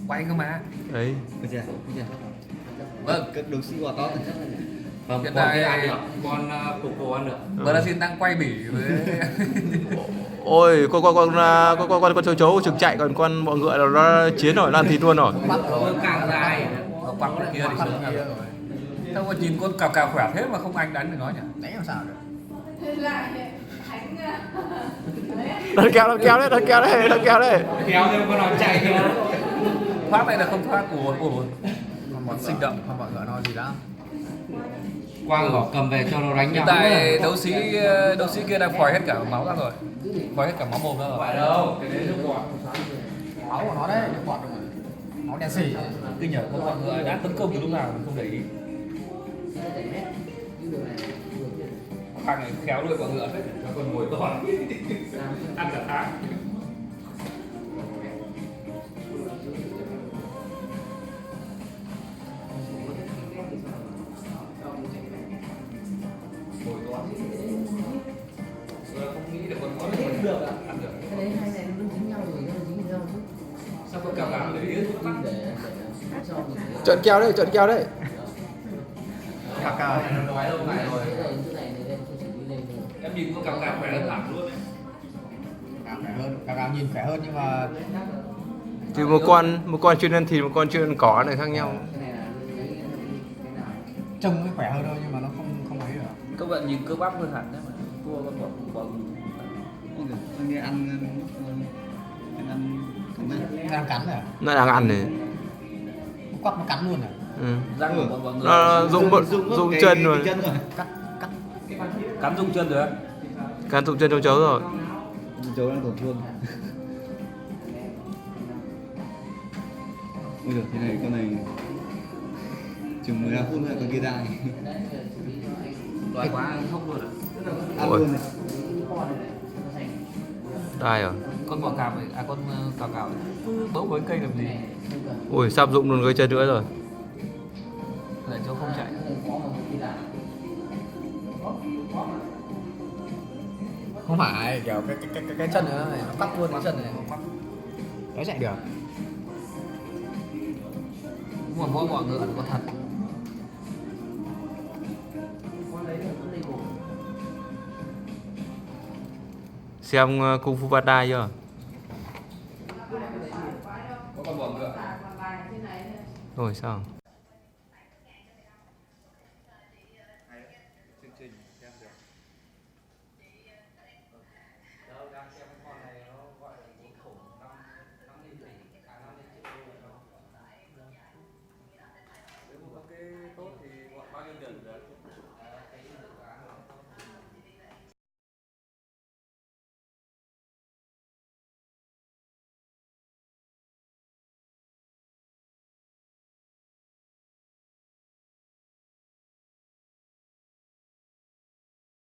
quay cơ mà. Đấy. Vâng, Đúng sĩ quả to. Vâng, hiện con tại cái ăn được, con cục cổ ăn được. Brazil đang quay bỉ với Ôi, con châu chấu trực chạy, còn con bọ ngựa là nó chiến rồi, nó ăn thịt luôn rồi. bắt Nó rồi, càng dài. nó quăng cái kia thì sướng kia rồi. rồi. Sao mà nhìn con cào cào khỏe thế mà không anh đánh được nó nhỉ? Đánh làm sao được? Đánh kéo đấy, đánh kéo đấy. Kéo theo con nó chạy kìa. Thoát này là không thoát của Con sinh động. Con bọn ngựa nó gì đó. Quang bảo cầm về cho nó đánh Hiện nhau. tại đấu sĩ kia đang phòi hết cả máu ra rồi, phòi hết cả máu mồm ra rồi. Phải đâu, cái đấy nước bọt. Máu của nó đấy, nước bọt rồi. Máu đen xì. Kinh nhở, con bọn ngựa đã tấn công từ lúc nào mình không để ý. Thằng này khéo đuôi bọn ngựa hết, nó còn mồi to, ăn cả tháng. Mồi to. Rồi không nghĩ được con mồi này được à? Ăn được. Cái đấy hai này nó dính nhau rồi, nó dính với nhau chứ. Sao con cào cào đấy biết tắt. Để cho mình Trận kèo đấy. Cào cào. Nó nói lâu ngày rồi. cái này lên cho chị đi lên rồi. Em nhìn con cào cào khỏe hơn hẳn luôn đấy. Cào khỏe hơn, cào nhìn khỏe hơn nhưng mà Thì một con chuyên ăn thịt, một con chuyên ăn cỏ này khác nhau. Cái này là cái nào? trông nó khỏe hơn thôi nhưng mà nó không ấy được. Các bạn nhìn cơ bắp hơn hẳn đấy mà. Cua con bọn Anh đi ăn đang cắn à? Nó đang ăn này. Quắp nó cắn luôn à? Ừ. răng của bọn người. Nó dụng chân rồi. Cắt Cắn rung chân rồi á. Cắn dụng chân châu chấu rồi. Chấu đang tổn thương. Ôi giời, thế này con này chừng 15 phút nữa con kia đai. Đói quá hốc luôn à. Ăn Ôi. luôn này. Đai rồi. Con bò cạp ấy, con cào cào ấy, cứ bấu với cây làm gì Ui, sắp dụng luôn cái chân nữa rồi. để cho không chạy. Không phải kiểu cái chân này nó cắt luôn cái chân này. Nó chạy được. Nhưng mà mỗi bọn ngựa có thật. Xem Kung Fu Panda chưa? Có con bò ngựa. Rồi sao?